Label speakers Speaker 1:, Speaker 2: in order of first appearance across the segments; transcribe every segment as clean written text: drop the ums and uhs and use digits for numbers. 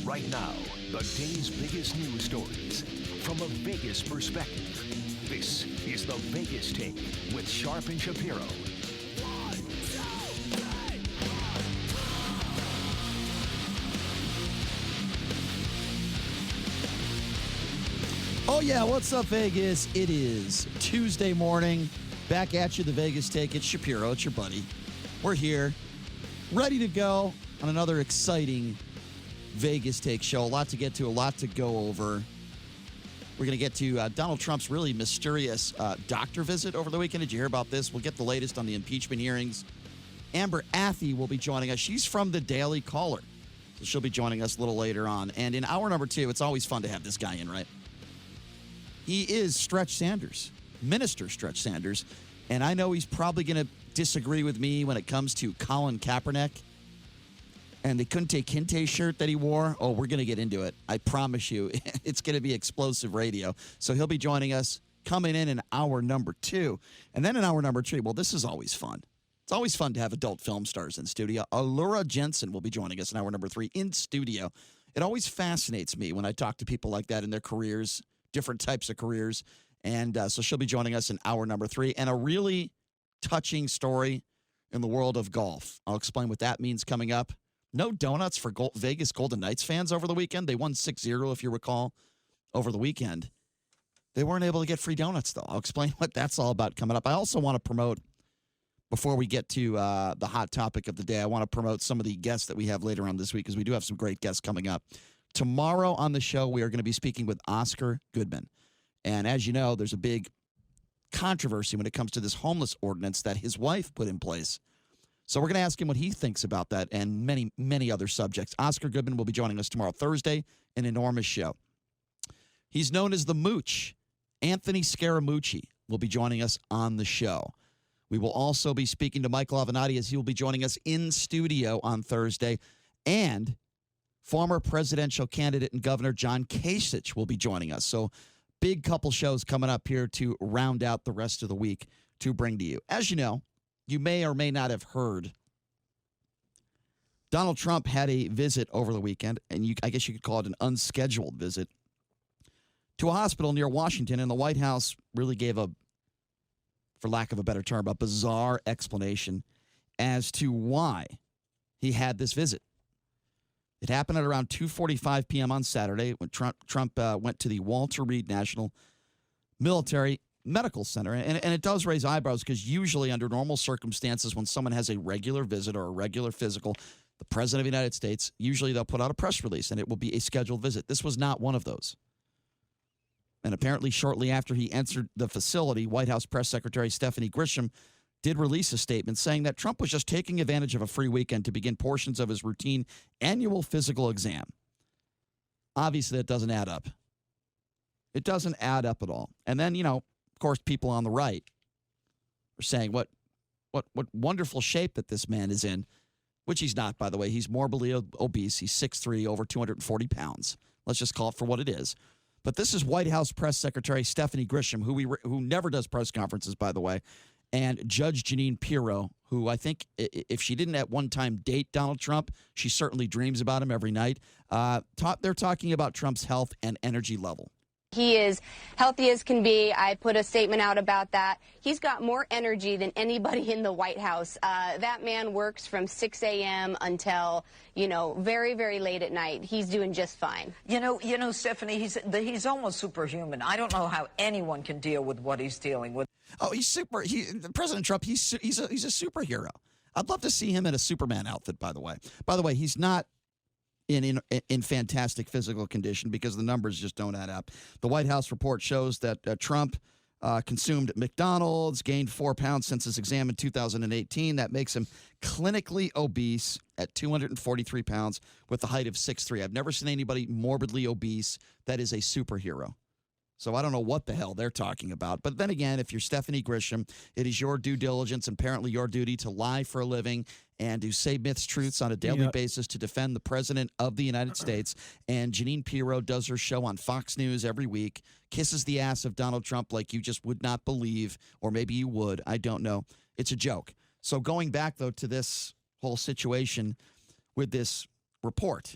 Speaker 1: Right now, the day's biggest news stories from a Vegas perspective. This is the Vegas Take with Sharp and Shapiro.
Speaker 2: Oh, yeah. What's up, Vegas? It is Tuesday morning. Back at you, the Vegas Take. It's Shapiro. It's your buddy. We're here, ready to go on another exciting Vegas Take show. A lot to get to, a lot to go over. We're going to get to Donald Trump's really mysterious doctor visit over the weekend. Did you hear about this? We'll get the latest on the impeachment hearings. Amber Athey will be joining us. She's from the Daily Caller. So she'll be joining us a little later on. And in hour number 2, it's always fun to have this guy in, right? He is Stretch Sanders, Minister Stretch Sanders. And I know he's probably going to disagree with me when it comes to Colin Kaepernick and the Kunte Kinte shirt that he wore. Oh, we're going to get into it. I promise you. It's going to be explosive radio. So he'll be joining us coming in hour number 2. And then in hour number 3, well, this is always fun. It's always fun to have adult film stars in studio. Allura Jensen will be joining us in hour number 3 in studio. It always fascinates me when I talk to people like that in their careers, different types of careers. And so she'll be joining us in hour number 3. And a really touching story in the world of golf. I'll explain what that means coming up. No donuts for Vegas Golden Knights fans over the weekend. They won 6-0, if you recall, over the weekend. They weren't able to get free donuts, though. I'll explain what that's all about coming up. I also want to promote, before we get to the hot topic of the day, I want to promote some of the guests that we have later on this week, because we do have some great guests coming up. Tomorrow on the show, we are going to be speaking with Oscar Goodman. And as you know, there's a big controversy when it comes to this homeless ordinance that his wife put in place. So we're going to ask him what he thinks about that and many, many other subjects. Oscar Goodman will be joining us tomorrow, Thursday, an enormous show. He's known as the Mooch. Anthony Scaramucci will be joining us on the show. We will also be speaking to Michael Avenatti as he will be joining us in studio on Thursday. And former presidential candidate and Governor John Kasich will be joining us. So big couple shows coming up here to round out the rest of the week to bring to you. As you know, you may or may not have heard, Donald Trump had a visit over the weekend, and I guess you could call it an unscheduled visit, to a hospital near Washington, and the White House really gave for lack of a better term, a bizarre explanation as to why he had this visit. It happened at around 2:45 p.m. on Saturday when Trump went to the Walter Reed National Military Medical Center. And it does raise eyebrows because usually under normal circumstances, when someone has a regular visit or a regular physical, the President of the United States, usually they'll put out a press release and it will be a scheduled visit. This was not one of those. And apparently shortly after he entered the facility, White House Press Secretary Stephanie Grisham did release a statement saying that Trump was just taking advantage of a free weekend to begin portions of his routine annual physical exam. Obviously, that doesn't add up. It doesn't add up at all. And then, of course, people on the right are saying what wonderful shape that this man is in, which he's not, by the way. He's morbidly obese. He's 6'3", over 240 pounds. Let's just call it for what it is. But this is White House Press Secretary Stephanie Grisham, who never does press conferences, by the way, and Judge Jeanine Pirro, who I think if she didn't at one time date Donald Trump, she certainly dreams about him every night. They're talking about Trump's health and energy level.
Speaker 3: He is healthy as can be. I put a statement out about that. He's got more energy than anybody in the White House. That man works from 6 a.m. until, very, very late at night. He's doing just fine.
Speaker 4: Stephanie, he's almost superhuman. I don't know how anyone can deal with what he's dealing with.
Speaker 2: Oh, he's super. President Trump, he's a superhero. I'd love to see him in a Superman outfit, by the way. By the way, he's not in fantastic physical condition because the numbers just don't add up. The White House report shows that Trump consumed McDonald's, gained 4 pounds since his exam in 2018. That makes him clinically obese at 243 pounds with a height of 6'3". I've never seen anybody morbidly obese that is a superhero. So I don't know what the hell they're talking about. But then again, if you're Stephanie Grisham, it is your due diligence and apparently your duty to lie for a living and to say myths, truths on a daily basis to defend the President of the United States. And Jeanine Pirro does her show on Fox News every week, kisses the ass of Donald Trump like you just would not believe, or maybe you would. I don't know. It's a joke. So going back, though, to this whole situation with this report,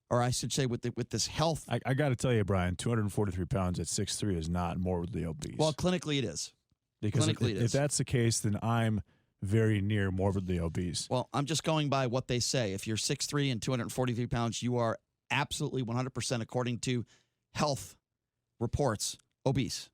Speaker 2: or I should say with this health.
Speaker 5: I got to tell you, Brian, 243 pounds at 6'3" is not morbidly obese.
Speaker 2: Well, clinically it is.
Speaker 5: Because
Speaker 2: clinically
Speaker 5: if that's the case, then I'm very near morbidly obese.
Speaker 2: Well, I'm just going by what they say. If you're 6'3" and 243 pounds, you are absolutely 100%, according to health reports, obese.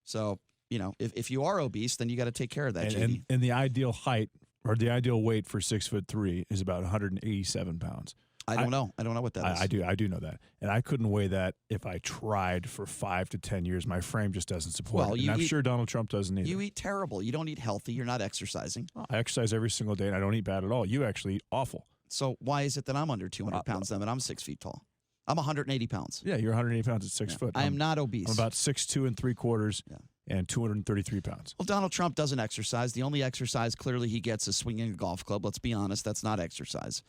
Speaker 2: So, if you are obese, then you got to take care of that, JD.
Speaker 5: And the ideal height or the ideal weight for 6'3" is about 187 pounds.
Speaker 2: I don't know. I don't know what that is.
Speaker 5: I do know that. And I couldn't weigh that if I tried for 5 to 10 years. My frame just doesn't support it. And I'm sure Donald Trump doesn't either.
Speaker 2: You eat terrible. You don't eat healthy. You're not exercising.
Speaker 5: I exercise every single day, and I don't eat bad at all. You actually eat awful.
Speaker 2: So why is it that I'm under 200 pounds then, and I'm 6 feet tall? I'm 180 pounds.
Speaker 5: Yeah, you're 180 pounds at 6 foot.
Speaker 2: I am not obese.
Speaker 5: I'm about 6'2" and 3/4 and 233 pounds.
Speaker 2: Well, Donald Trump doesn't exercise. The only exercise clearly he gets is swinging a golf club. Let's be honest. That's not exercise.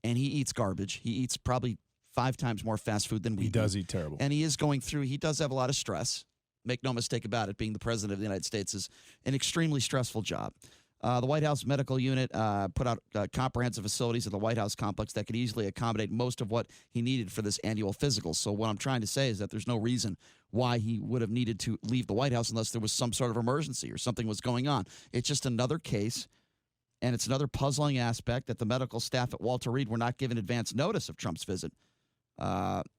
Speaker 2: And he eats garbage. He eats probably 5 times more fast food than we do.
Speaker 5: He does eat terrible.
Speaker 2: And he does have a lot of stress. Make no mistake about it. Being the president of the United States is an extremely stressful job. The White House Medical Unit put out comprehensive facilities at the White House complex that could easily accommodate most of what he needed for this annual physical. So what I'm trying to say is that there's no reason why he would have needed to leave the White House unless there was some sort of emergency or something was going on. It's just another case, and it's another puzzling aspect that the medical staff at Walter Reed were not given advance notice of Trump's visit,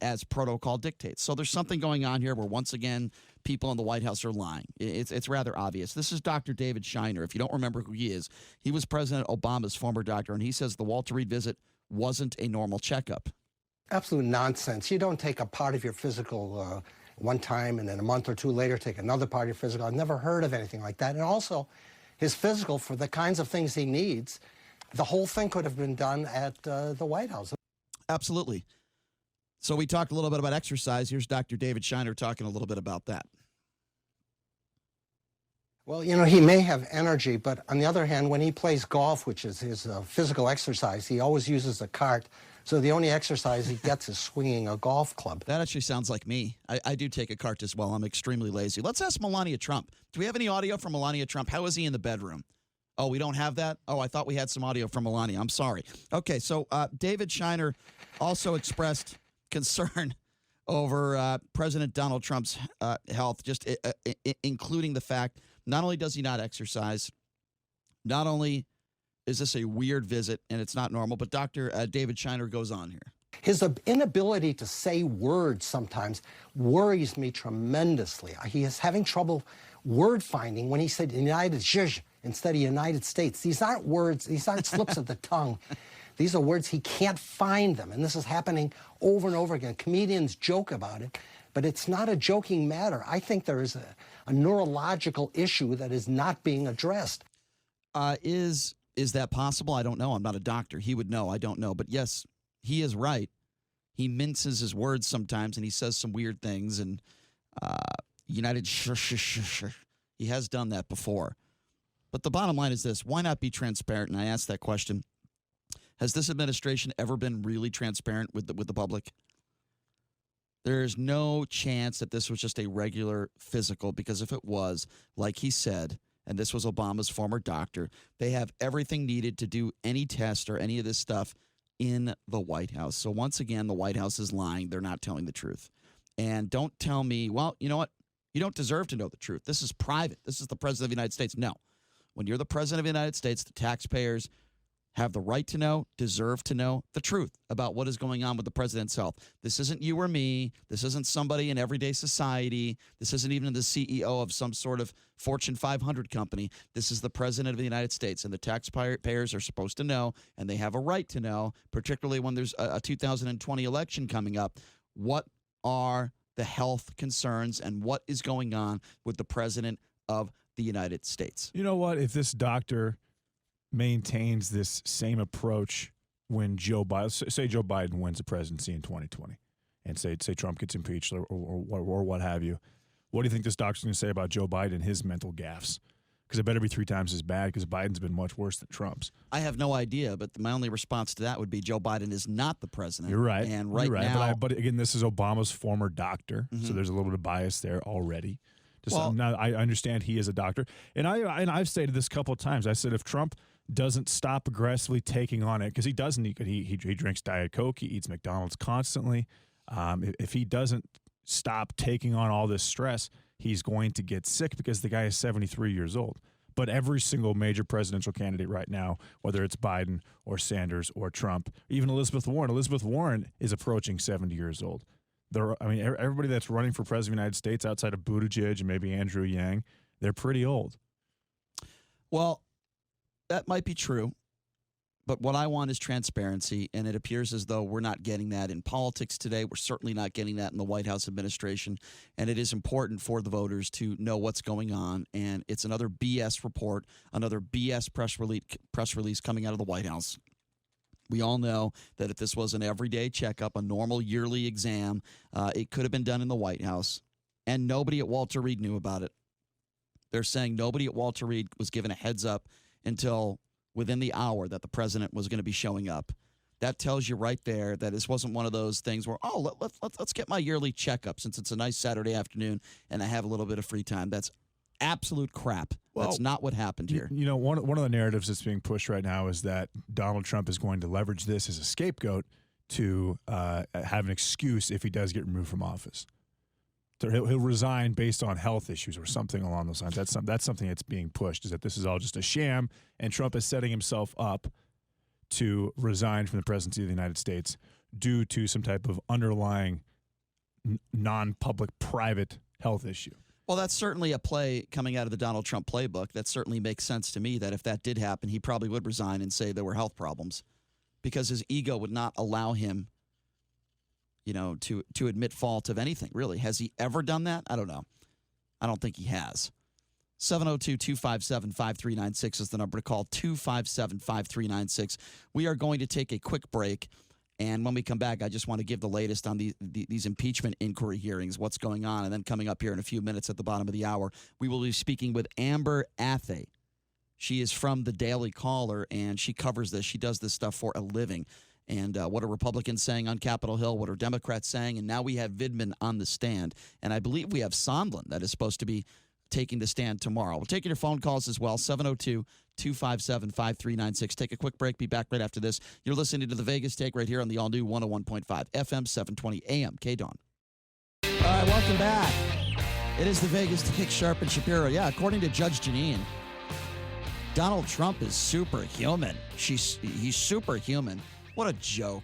Speaker 2: as protocol dictates. So there's something going on here where, once again, people in the White House are lying. It's rather obvious. This is Dr. David Shiner. If you don't remember who he is, he was President Obama's former doctor, and he says the Walter Reed visit wasn't a normal checkup.
Speaker 6: Absolute nonsense. You don't take a part of your physical one time and then a month or two later take another part of your physical. I've never heard of anything like that. And also, his physical, for the kinds of things he needs, the whole thing could have been done at the White House.
Speaker 2: Absolutely. So we talked a little bit about exercise. Here's Dr. David Shiner talking a little bit about that.
Speaker 6: Well, he may have energy, but on the other hand, when he plays golf, which is his physical exercise, he always uses a cart. So the only exercise he gets is swinging a golf club.
Speaker 2: That actually sounds like me. I do take a cart as well. I'm extremely lazy. Let's ask Melania Trump. Do we have any audio from Melania Trump? How is he in the bedroom? Oh, we don't have that? Oh, I thought we had some audio from Melania. I'm sorry. Okay, so David Shiner also expressed concern over President Donald Trump's health, just including the fact not only does he not exercise, not only is this a weird visit and it's not normal, but Dr. David Shiner goes on here.
Speaker 6: His inability to say words sometimes worries me tremendously. He is having trouble word finding when he said United States instead of United States. These aren't words, these aren't slips of the tongue. These are words he can't find them, and this is happening over and over again. Comedians joke about it, but it's not a joking matter. I think there is a neurological issue that is not being addressed.
Speaker 2: Is that possible? I don't know. I'm not a doctor. He would know. I don't know. But yes, he is right. He minces his words sometimes, and he says some weird things. And United he has done that before. But the bottom line is this: why not be transparent? And I asked that question. Has this administration ever been really transparent with the public? There's no chance that this was just a regular physical, because if it was, like he said, and this was Obama's former doctor, they have everything needed to do any test or any of this stuff in the White House. So once again, the White House is lying. They're not telling the truth. And don't tell me, well, you know what? You don't deserve to know the truth. This is private. This is the president of the United States. No. When you're the president of the United States, the taxpayers have the right to know, deserve to know the truth about what is going on with the president's health. This isn't you or me. This isn't somebody in everyday society. This isn't even the CEO of some sort of Fortune 500 company. This is the president of the United States, and the taxpayers are supposed to know, and they have a right to know, particularly when there's a 2020 election coming up. What are the health concerns and what is going on with the president of the United States?
Speaker 5: You know what? If this doctor maintains this same approach when Joe Biden wins the presidency in 2020, and say Trump gets impeached or what have you, what do you think this doctor's going to say about Joe Biden and his mental gaffes? Because it better be 3 times as bad, because Biden's been much worse than Trump's.
Speaker 2: I have no idea, but my only response to that would be Joe Biden is not the president.
Speaker 5: You're right.
Speaker 2: And
Speaker 5: You're right.
Speaker 2: now,
Speaker 5: but again, this is Obama's former doctor, so there's a little bit of bias there already. Now, I understand he is a doctor, and I've stated this a couple of times. I said if Trump doesn't stop aggressively taking on it, because he doesn't eat, he drinks Diet Coke, he eats McDonald's constantly. If he doesn't stop taking on all this stress, he's going to get sick, because the guy is 73 years old. But every single major presidential candidate right now, whether it's Biden or Sanders or Trump, even Elizabeth Warren is approaching 70 years old. Everybody that's running for president of the United States outside of Buttigieg and maybe Andrew Yang, they're pretty old.
Speaker 2: Well, that might be true, but what I want is transparency, and it appears as though we're not getting that in politics today. We're certainly not getting that in the White House administration, and it is important for the voters to know what's going on, and it's another BS report, another BS press release coming out of the White House. We all know that if this was an everyday checkup, a normal yearly exam, it could have been done in the White House, and nobody at Walter Reed knew about it. They're saying nobody at Walter Reed was given a heads up until within the hour that the president was going to be showing up. That tells you right there that this wasn't one of those things where, let's get my yearly checkup since it's a nice Saturday afternoon and I have a little bit of free time. That's absolute crap.
Speaker 5: Well,
Speaker 2: that's not what happened here.
Speaker 5: One of the narratives that's being pushed right now is that Donald Trump is going to leverage this as a scapegoat to have an excuse if he does get removed from office. So he'll resign based on health issues or something along those lines. That's something that's being pushed, is that this is all just a sham, and Trump is setting himself up to resign from the presidency of the United States due to some type of underlying non-public private health issue.
Speaker 2: Well, that's certainly a play coming out of the Donald Trump playbook. That certainly makes sense to me, that if that did happen, he probably would resign and say there were health problems, because his ego would not allow him to admit fault of anything, really. Has he ever done that? I don't know. I don't think he has. 702-257-5396 is the number to call, 257-5396. We are going to take a quick break, and when we come back, I just want to give the latest on these impeachment inquiry hearings, what's going on, and then coming up here in a few minutes at the bottom of the hour, we will be speaking with Amber Athey. She is from the Daily Caller, and she covers this. She does this stuff for a living. And what are Republicans saying on Capitol Hill? What are Democrats saying? And now we have Vidman on the stand. And I believe we have Sondland that is supposed to be taking the stand tomorrow. We're taking your phone calls as well, 702-257-5396. Take a quick break. Be back right after this. You're listening to The Vegas Take right here on the all-new 101.5 FM 720 AM K-Dawn. All right, welcome back. It is The Vegas Take, Sharp and Shapiro. Yeah, according to Judge Janine, Donald Trump is superhuman. He's superhuman. What a joke.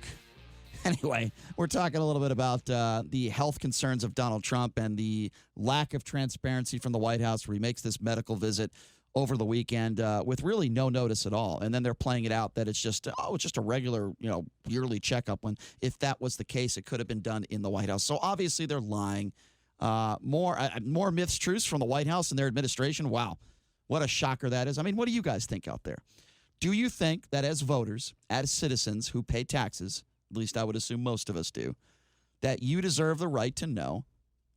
Speaker 2: Anyway, we're talking a little bit about the health concerns of Donald Trump and the lack of transparency from the White House, where he makes this medical visit over the weekend with really no notice at all. And then they're playing it out that it's just a regular, yearly checkup, when if that was the case, it could have been done in the White House. So obviously they're lying. More myths, truths from the White House and their administration. Wow, what a shocker that is. I mean, what do you guys think out there? Do you think that as voters, as citizens who pay taxes, at least I would assume most of us do, that you deserve the right to know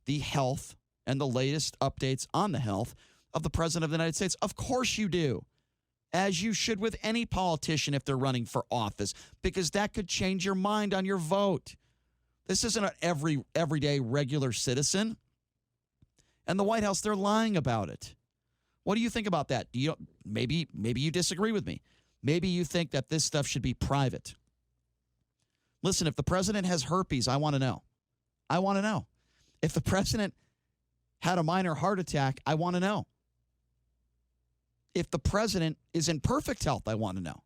Speaker 2: the health and the latest updates on the health of the President of the United States? Of course you do, as you should with any politician if they're running for office, because that could change your mind on your vote. This isn't an everyday regular citizen. And the White House, they're lying about it. What do you think about that? Maybe you disagree with me. Maybe you think that this stuff should be private. Listen, if the president has herpes, I want to know. I want to know. If the president had a minor heart attack, I want to know. If the president is in perfect health, I want to know.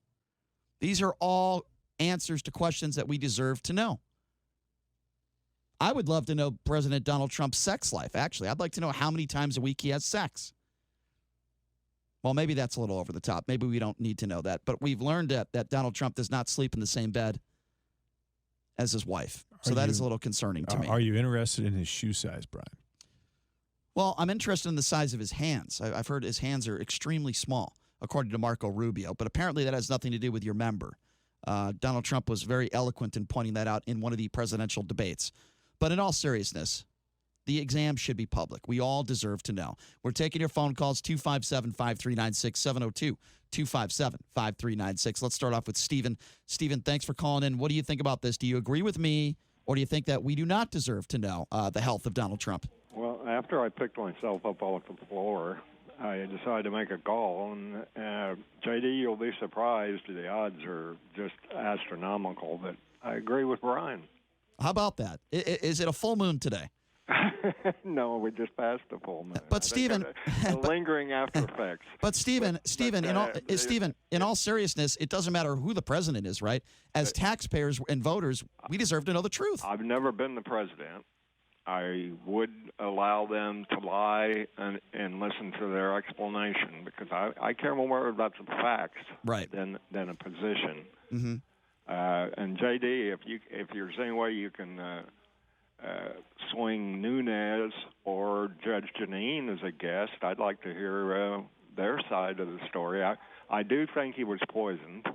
Speaker 2: These are all answers to questions that we deserve to know. I would love to know President Donald Trump's sex life, actually. I'd like to know how many times a week he has sex. Well, maybe that's a little over the top. Maybe we don't need to know that. But we've learned that Donald Trump does not sleep in the same bed as his wife. So that is a little concerning to me.
Speaker 5: Are you interested in his shoe size, Brian?
Speaker 2: Well, I'm interested in the size of his hands. I've heard his hands are extremely small, according to Marco Rubio. But apparently that has nothing to do with your member. Donald Trump was very eloquent in pointing that out in one of the presidential debates. But in all seriousness, the exam should be public. We all deserve to know. We're taking your phone calls, 257-5396, 702-257-5396. Let's start off with Stephen. Stephen, thanks for calling in. What do you think about this? Do you agree with me, or do you think that we do not deserve to know the health of Donald Trump?
Speaker 7: Well, after I picked myself up off the floor, I decided to make a call. And JD, you'll be surprised. The odds are just astronomical. But I agree with Brian.
Speaker 2: How about that? Is it a full moon today?
Speaker 7: No, we just passed the full moon.
Speaker 2: But Stephen,
Speaker 7: the lingering after effects.
Speaker 2: But Stephen, in all seriousness, it doesn't matter who the president is, right? As taxpayers and voters, we deserve to know the truth.
Speaker 7: I've never been the president. I would allow them to lie and listen to their explanation because I care more about the facts than a position.
Speaker 2: Mm-hmm.
Speaker 7: And JD, if there's any way you can swing Nunes or Judge Janine as a guest, I'd like to hear their side of the story. I do think he was poisoned.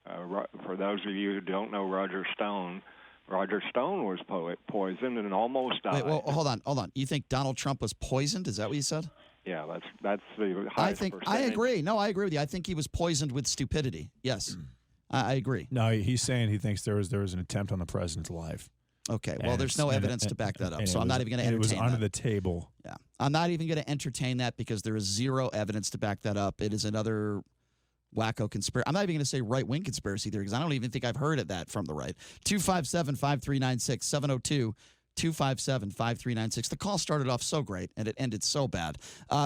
Speaker 7: For those of you who don't know Roger Stone was poisoned and almost died.
Speaker 2: Wait, well, hold on. You think Donald Trump was poisoned? Is that what you said?
Speaker 7: Yeah, that's the highest percentage.
Speaker 2: I agree. No, I agree with you. I think he was poisoned with stupidity. Yes, I agree.
Speaker 5: No, he's saying he thinks there was an attempt on the president's life.
Speaker 2: Okay, well, there's no evidence to back that up, so I'm not even going to entertain that.
Speaker 5: It was under the table.
Speaker 2: Yeah, I'm not even going to entertain that because there is zero evidence to back that up. It is another wacko conspiracy. I'm not even going to say right-wing conspiracy theory because I don't even think I've heard of that from the right. 257-5396, 702-257-5396. The call started off so great, and it ended so bad.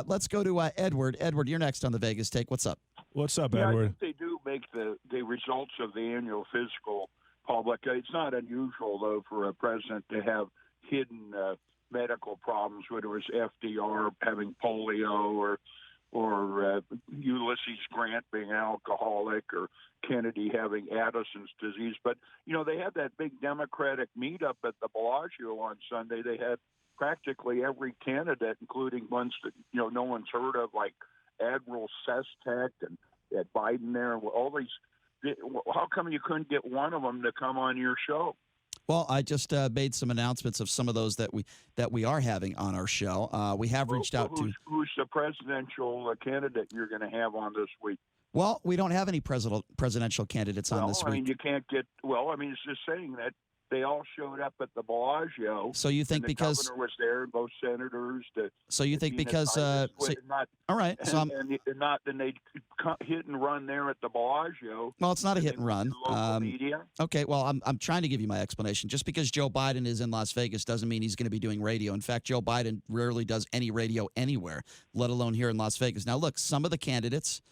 Speaker 2: Let's go to Edward. Edward, you're next on the Vegas Take. What's up?
Speaker 5: What's up,
Speaker 8: yeah,
Speaker 5: Edward?
Speaker 8: I think they do make the results of the annual physical public. It's not unusual, though, for a president to have hidden medical problems, whether it was FDR having polio or Ulysses Grant being an alcoholic or Kennedy having Addison's disease. But, they had that big Democratic meetup at the Bellagio on Sunday. They had practically every candidate, including ones that, no one's heard of, like Admiral Sestak and had Biden there. All these. How come you couldn't get one of them to come on your show?
Speaker 2: Well, I just made some announcements of some of those that we are having on our show. We have reached out to.
Speaker 8: Who's the presidential candidate you're going to have on this week?
Speaker 2: Well, we don't have any presidential candidates on this week.
Speaker 8: You can't get. It's just saying that they all showed up at the Bellagio.
Speaker 2: So you think
Speaker 8: the
Speaker 2: because
Speaker 8: governor was there, both senators.
Speaker 2: So you think because
Speaker 8: all right?
Speaker 2: So
Speaker 8: then they hit and run there at the Bellagio.
Speaker 2: Well, it's not a hit and run.
Speaker 8: Local media.
Speaker 2: Okay, well, I'm trying to give you my explanation. Just because Joe Biden is in Las Vegas doesn't mean he's going to be doing radio. In fact, Joe Biden rarely does any radio anywhere, let alone here in Las Vegas. Now, look, some of the candidates.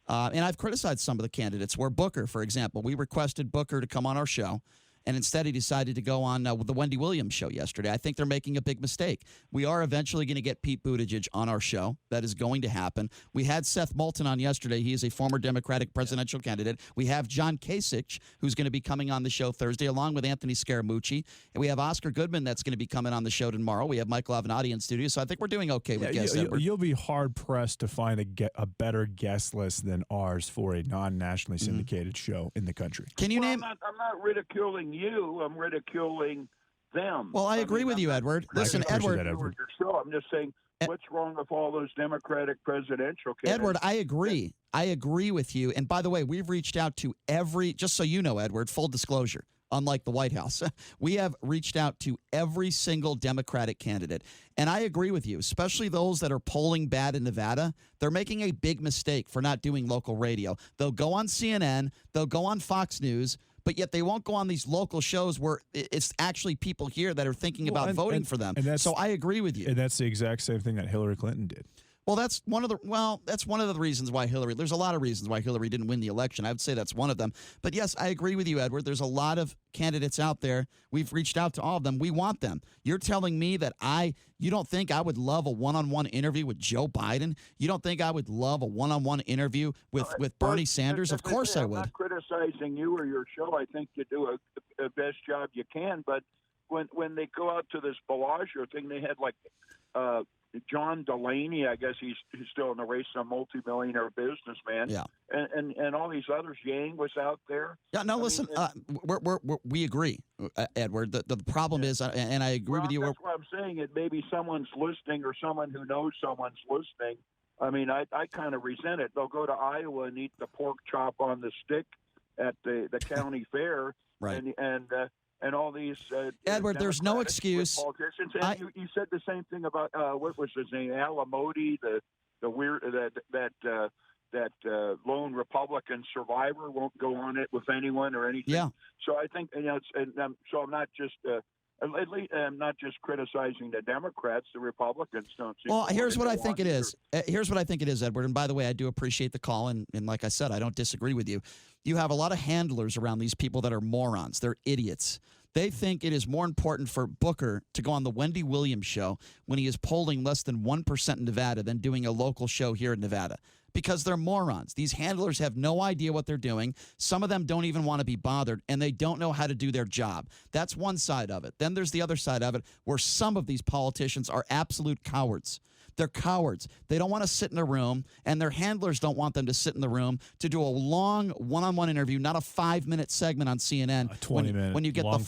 Speaker 2: And I've criticized some of the candidates. Where Booker, for example, we requested Booker to come on our show. And instead, he decided to go on the Wendy Williams show yesterday. I think they're making a big mistake. We are eventually going to get Pete Buttigieg on our show. That is going to happen. We had Seth Moulton on yesterday. He is a former Democratic presidential candidate. We have John Kasich, who's going to be coming on the show Thursday, along with Anthony Scaramucci. And we have Oscar Goodman that's going to be coming on the show tomorrow. We have Michael Avenatti in studio. So I think we're doing okay with guests.
Speaker 5: You'll be hard-pressed to find a better guest list than ours for a non-nationally syndicated show in the country.
Speaker 2: Can you name?
Speaker 8: I'm not ridiculing you. I'm ridiculing them.
Speaker 2: Well, I agree with you, Edward. Listen, Edward.
Speaker 8: I'm just saying, what's wrong with all those Democratic presidential candidates?
Speaker 2: Edward, I agree. I agree with you. And by the way, we've reached out to just so you know, Edward, full disclosure, unlike the White House, we have reached out to every single Democratic candidate. And I agree with you, especially those that are polling bad in Nevada. They're making a big mistake for not doing local radio. They'll go on CNN, they'll go on Fox News, but yet they won't go on these local shows where it's actually people here that are thinking about voting for them. So I agree with you.
Speaker 5: And that's the exact same thing that Hillary Clinton did.
Speaker 2: Well, that's one of the reasons why Hillary. There's a lot of reasons why Hillary didn't win the election. I would say that's one of them. But yes, I agree with you, Edward. There's a lot of candidates out there. We've reached out to all of them. We want them. You're telling me that you don't think I would love a one-on-one interview with Joe Biden? You don't think I would love a one-on-one interview with Bernie Sanders? Of course I would.
Speaker 8: I'm not criticizing you or your show. I think you do a best job you can. But when they go out to this Bellagio thing, they had like John Delaney, I guess he's still in the race, a multimillionaire businessman.
Speaker 2: Yeah.
Speaker 8: And all these others. Yang was out there.
Speaker 2: Yeah. No, listen, we agree, Edward. The problem is, and I agree with you.
Speaker 8: That's what I'm saying. It maybe someone's listening or someone who knows someone's listening. I mean, I kind of resent it. They'll go to Iowa and eat the pork chop on the stick at the county fair.
Speaker 2: Right.
Speaker 8: And all these
Speaker 2: Edward, there's no excuse.
Speaker 8: Politicians. And you said the same thing about what was his name, Alamodi, the the weird that lone Republican survivor won't go on it with anyone or anything.
Speaker 2: Yeah.
Speaker 8: So I think so I'm not just. At least I'm not just criticizing the Democrats. The Republicans don't seem
Speaker 2: Well,
Speaker 8: to
Speaker 2: here's what
Speaker 8: want
Speaker 2: I
Speaker 8: to
Speaker 2: think
Speaker 8: go
Speaker 2: it
Speaker 8: on
Speaker 2: is. Here's what I think it is, Edward. And by the way, I do appreciate the call. And like I said, I don't disagree with you. You have a lot of handlers around these people that are morons. They're idiots. They think it is more important for Booker to go on the Wendy Williams show when he is polling less than 1% in Nevada than doing a local show here in Nevada. Because they're morons. These handlers have no idea what they're doing. Some of them don't even want to be bothered, and they don't know how to do their job. That's one side of it. Then there's the other side of it where some of these politicians are absolute cowards. They're cowards. They don't want to sit in a room, and their handlers don't want them to sit in the room to do a long one-on-one interview, not a 5-minute segment on CNN.
Speaker 5: 20-minute
Speaker 2: when you get the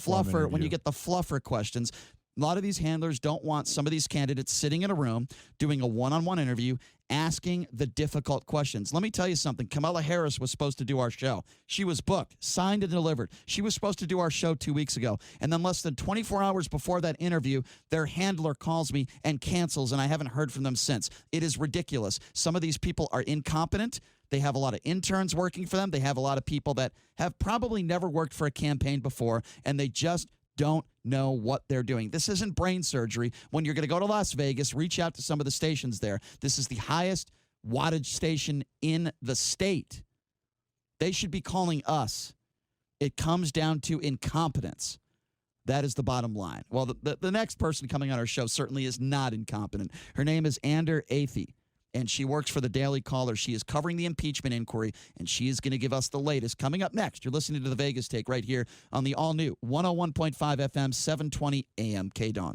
Speaker 2: fluffer questions. A lot of these handlers don't want some of these candidates sitting in a room doing a one-on-one interview asking the difficult questions. Let me tell you something. Kamala Harris was supposed to do our show. She was booked, signed and delivered. She was supposed to do our show 2 weeks ago. And then less than 24 hours before that interview, their handler calls me and cancels, and I haven't heard from them since. It is ridiculous. Some of these people are incompetent. They have a lot of interns working for them. They have a lot of people that have probably never worked for a campaign before, and they just don't know what they're doing. This isn't brain surgery. When you're going to go to Las Vegas, reach out to some of the stations there. This is the highest wattage station in the state. They should be calling us. It comes down to incompetence. That is the bottom line. Well, the next person coming on our show certainly is not incompetent. Her name is Ander Athey, and she works for the Daily Caller. She is covering the impeachment inquiry, and she is going to give us the latest. Coming up next, you're listening to the Vegas Take right here on the all-new 101.5 FM, 720 AM, KDAWN.